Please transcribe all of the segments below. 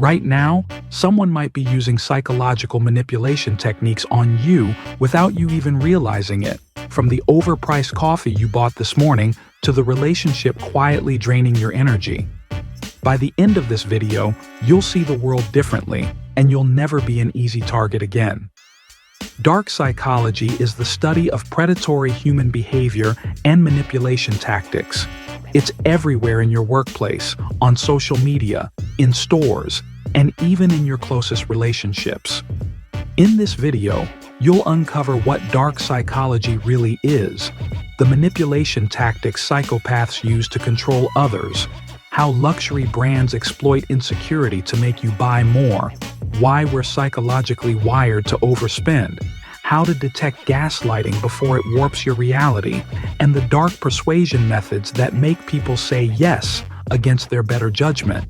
Right now, someone might be using psychological manipulation techniques on you without you even realizing it, from the overpriced coffee you bought this morning to the relationship quietly draining your energy. By the end of this video, you'll see the world differently, and you'll never be an easy target again. Dark psychology is the study of predatory human behavior and manipulation tactics. It's everywhere in your workplace, on social media, in stores, and even in your closest relationships. In this video, you'll uncover what dark psychology really is, the manipulation tactics psychopaths use to control others, how luxury brands exploit insecurity to make you buy more, why we're psychologically wired to overspend, how to detect gaslighting before it warps your reality, and the dark persuasion methods that make people say yes against their better judgment.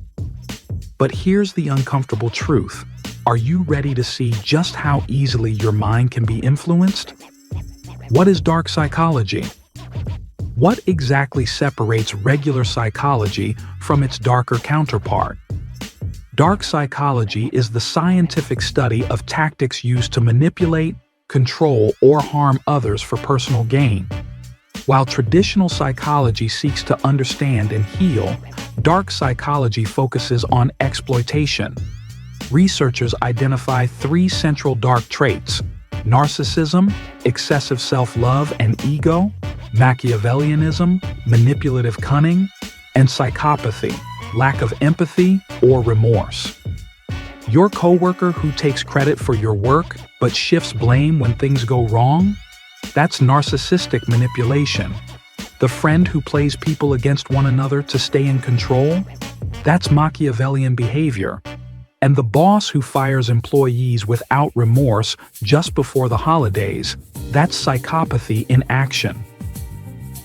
But here's the uncomfortable truth. Are you ready to see just how easily your mind can be influenced? What is dark psychology? What exactly separates regular psychology from its darker counterpart? Dark psychology is the scientific study of tactics used to manipulate, control, or harm others for personal gain. While traditional psychology seeks to understand and heal, dark psychology focuses on exploitation. Researchers identify three central dark traits: narcissism, excessive self-love and ego, Machiavellianism, manipulative cunning, and psychopathy, lack of empathy or remorse. Your coworker who takes credit for your work but shifts blame when things go wrong? That's narcissistic manipulation. The friend who plays people against one another to stay in control? That's Machiavellian behavior. And the boss who fires employees without remorse just before the holidays? That's psychopathy in action.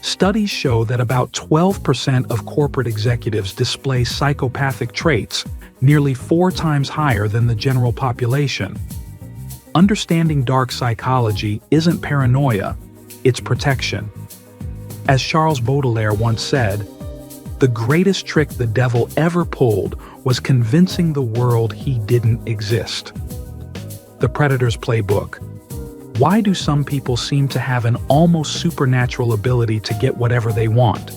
Studies show that about 12% of corporate executives display psychopathic traits, nearly 4 times higher than the general population. Understanding dark psychology isn't paranoia, it's protection. As Charles Baudelaire once said, "The greatest trick the devil ever pulled was convincing the world he didn't exist." The Predator's Playbook. Why do some people seem to have an almost supernatural ability to get whatever they want?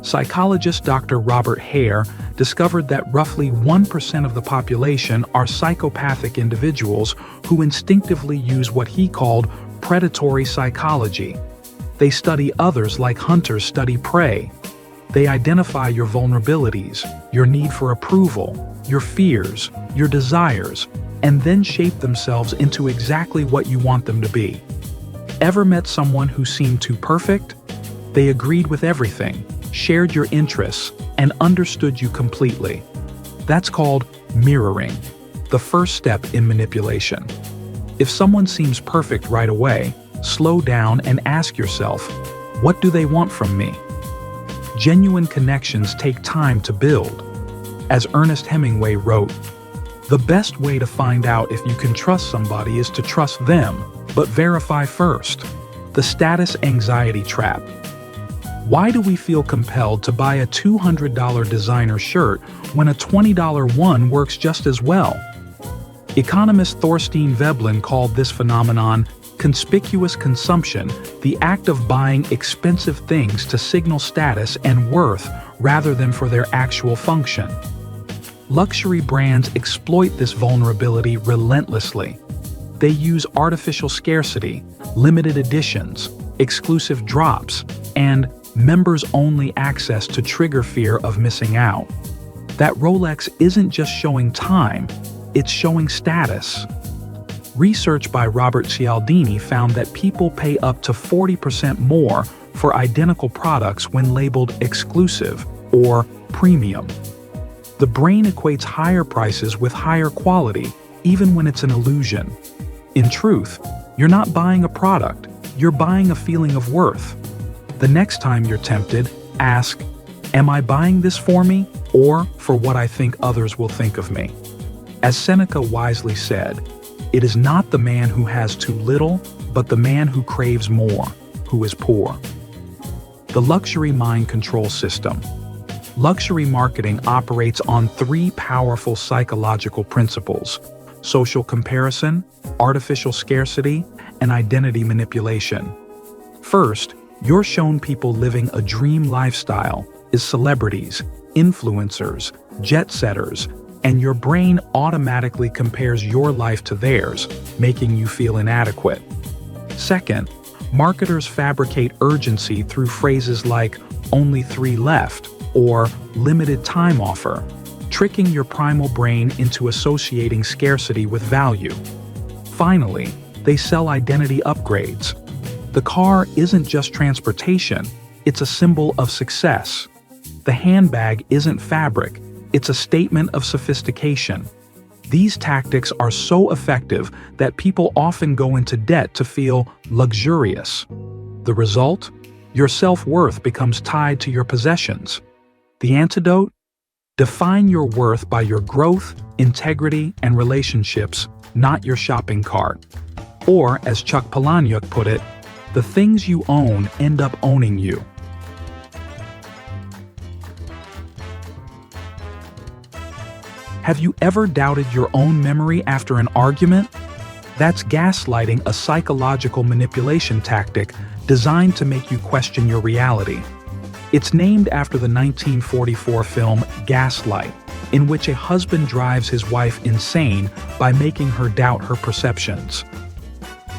Psychologist Dr. Robert Hare discovered that roughly 1% of the population are psychopathic individuals who instinctively use what he called predatory psychology. They study others like hunters study prey. They identify your vulnerabilities, your need for approval, your fears, your desires, and then shape themselves into exactly what you want them to be. Ever met someone who seemed too perfect? They agreed with everything, shared your interests, and understood you completely. That's called mirroring, the first step in manipulation. If someone seems perfect right away, slow down and ask yourself, what do they want from me? Genuine connections take time to build. As Ernest Hemingway wrote, "The best way to find out if you can trust somebody is to trust them, but verify first." The status anxiety trap. Why do we feel compelled to buy a $200 designer shirt when a $20 one works just as well? Economist Thorstein Veblen called this phenomenon conspicuous consumption, the act of buying expensive things to signal status and worth rather than for their actual function. Luxury brands exploit this vulnerability relentlessly. They use artificial scarcity, limited editions, exclusive drops, and members-only access to trigger fear of missing out. That Rolex isn't just showing time, it's showing status. Research by Robert Cialdini found that people pay up to 40% more for identical products when labeled exclusive or premium. The brain equates higher prices with higher quality, even when it's an illusion. In truth, you're not buying a product, you're buying a feeling of worth. The next time you're tempted, ask, am I buying this for me or for what I think others will think of me? As Seneca wisely said, it is not the man who has too little, but the man who craves more, who is poor. The luxury mind control system. Luxury marketing operates on three powerful psychological principles: social comparison, artificial scarcity, and identity manipulation. First, you're shown people living a dream lifestyle is celebrities, influencers, jet setters, and your brain automatically compares your life to theirs, making you feel inadequate. Second, marketers fabricate urgency through phrases like "only 3 left" or "limited time offer," tricking your primal brain into associating scarcity with value. Finally, they sell identity upgrades. The car isn't just transportation, it's a symbol of success. The handbag isn't fabric, it's a statement of sophistication. These tactics are so effective that people often go into debt to feel luxurious. The result? Your self-worth becomes tied to your possessions. The antidote? Define your worth by your growth, integrity, and relationships, not your shopping cart. Or, as Chuck Palahniuk put it, the things you own end up owning you. Have you ever doubted your own memory after an argument? That's gaslighting, a psychological manipulation tactic designed to make you question your reality. It's named after the 1944 film Gaslight, in which a husband drives his wife insane by making her doubt her perceptions.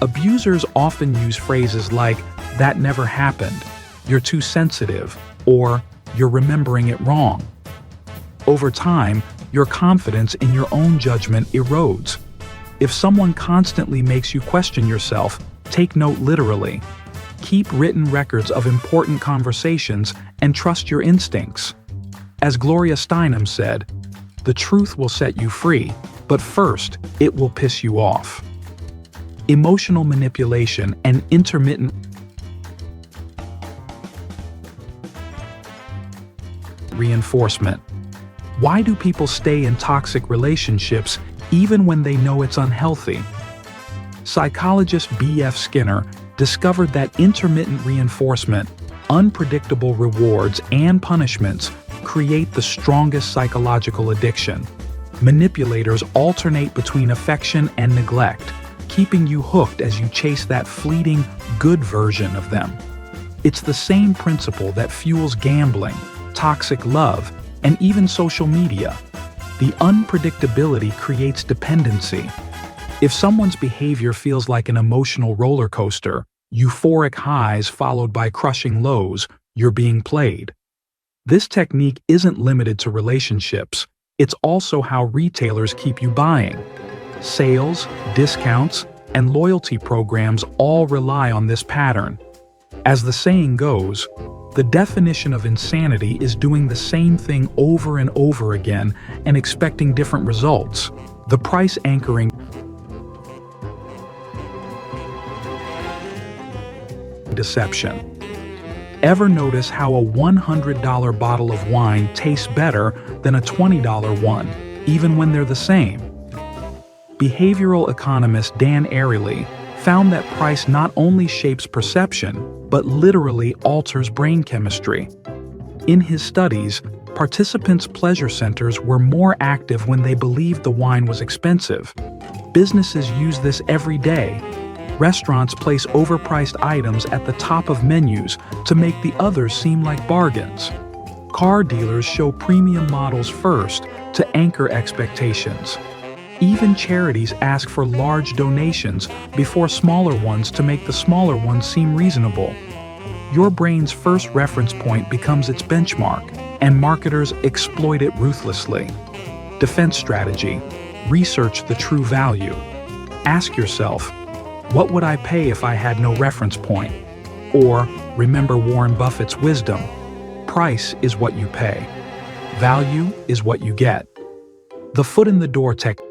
Abusers often use phrases like, "that never happened," "you're too sensitive," or "you're remembering it wrong." Over time, your confidence in your own judgment erodes. If someone constantly makes you question yourself, take note literally. Keep written records of important conversations and trust your instincts. As Gloria Steinem said, "The truth will set you free, but first, it will piss you off." Emotional manipulation and intermittent reinforcement. Why do people stay in toxic relationships even when they know it's unhealthy? Psychologist B.F. Skinner discovered that intermittent reinforcement, unpredictable rewards, and punishments create the strongest psychological addiction. Manipulators alternate between affection and neglect, keeping you hooked as you chase that fleeting, good version of them. It's the same principle that fuels gambling, toxic love, and even social media. The unpredictability creates dependency. If someone's behavior feels like an emotional roller coaster, euphoric highs followed by crushing lows, you're being played. This technique isn't limited to relationships. It's also how retailers keep you buying. Sales, discounts, and loyalty programs all rely on this pattern. As the saying goes, the definition of insanity is doing the same thing over and over again and expecting different results. The price anchoring deception. Ever notice how a $100 bottle of wine tastes better than a $20 one, even when they're the same? Behavioral economist Dan Ariely found that price not only shapes perception, but literally alters brain chemistry. In his studies, participants' pleasure centers were more active when they believed the wine was expensive. Businesses use this every day. Restaurants place overpriced items at the top of menus to make the others seem like bargains. Car dealers show premium models first to anchor expectations. Even charities ask for large donations before smaller ones to make the smaller ones seem reasonable. Your brain's first reference point becomes its benchmark, and marketers exploit it ruthlessly. Defense strategy: research the true value. Ask yourself, what would I pay if I had no reference point? Or remember Warren Buffett's wisdom: price is what you pay. Value is what you get. The foot in the door technique.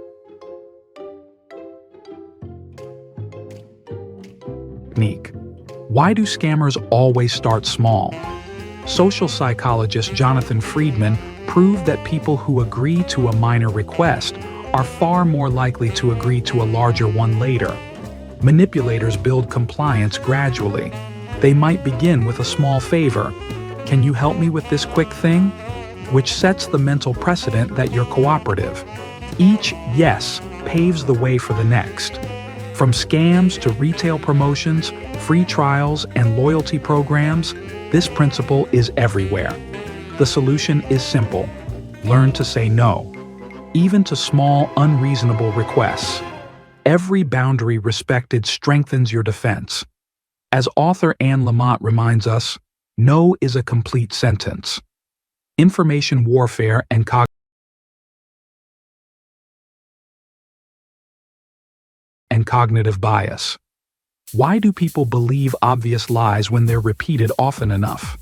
Why do scammers always start small? Social psychologist Jonathan Friedman proved that people who agree to a minor request are far more likely to agree to a larger one later. Manipulators build compliance gradually. They might begin with a small favor. "Can you help me with this quick thing?" which sets the mental precedent that you're cooperative. Each yes paves the way for the next. From scams to retail promotions, free trials, and loyalty programs, this principle is everywhere. The solution is simple. Learn to say no, even to small, unreasonable requests. Every boundary respected strengthens your defense. As author Anne Lamott reminds us, no is a complete sentence. Information warfare and cognitive bias. Why do people believe obvious lies when they're repeated often enough?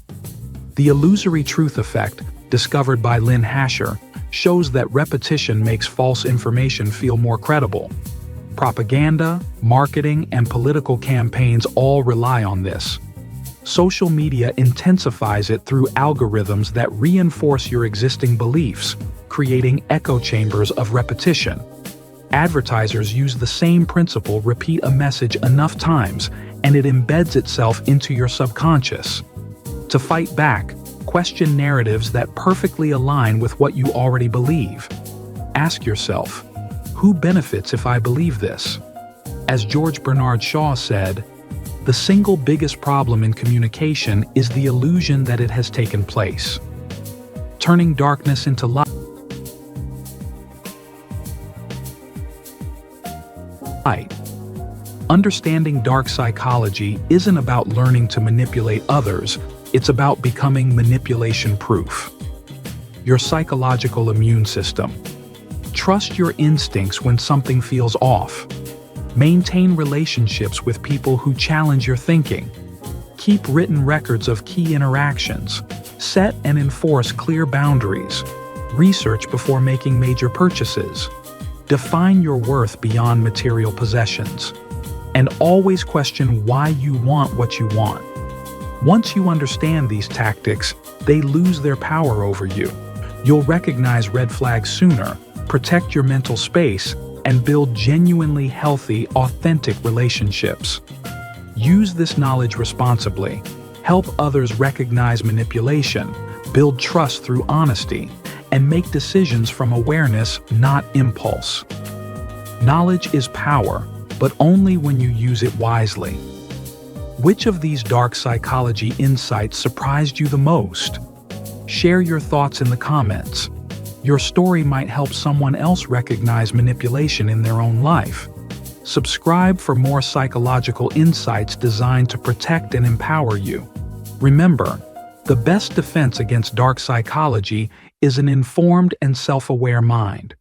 The illusory truth effect, discovered by Lynn Hasher, shows that repetition makes false information feel more credible. Propaganda, marketing, and political campaigns all rely on this. Social media intensifies it through algorithms that reinforce your existing beliefs, creating echo chambers of repetition. Advertisers use the same principle: repeat a message enough times, and it embeds itself into your subconscious. To fight back, question narratives that perfectly align with what you already believe. Ask yourself, who benefits if I believe this? As George Bernard Shaw said, the single biggest problem in communication is the illusion that it has taken place. Turning darkness into light. Understanding dark psychology isn't about learning to manipulate others, it's about becoming manipulation-proof. Your psychological immune system. Trust your instincts when something feels off. Maintain relationships with people who challenge your thinking. Keep written records of key interactions. Set and enforce clear boundaries. Research before making major purchases. Define your worth beyond material possessions. And always question why you want what you want. Once you understand these tactics, they lose their power over you. You'll recognize red flags sooner, protect your mental space, and build genuinely healthy, authentic relationships. Use this knowledge responsibly. Help others recognize manipulation, build trust through honesty, and make decisions from awareness, not impulse. Knowledge is power, but only when you use it wisely. Which of these dark psychology insights surprised you the most? Share your thoughts in the comments. Your story might help someone else recognize manipulation in their own life. Subscribe for more psychological insights designed to protect and empower you. Remember, the best defense against dark psychology is an informed and self-aware mind.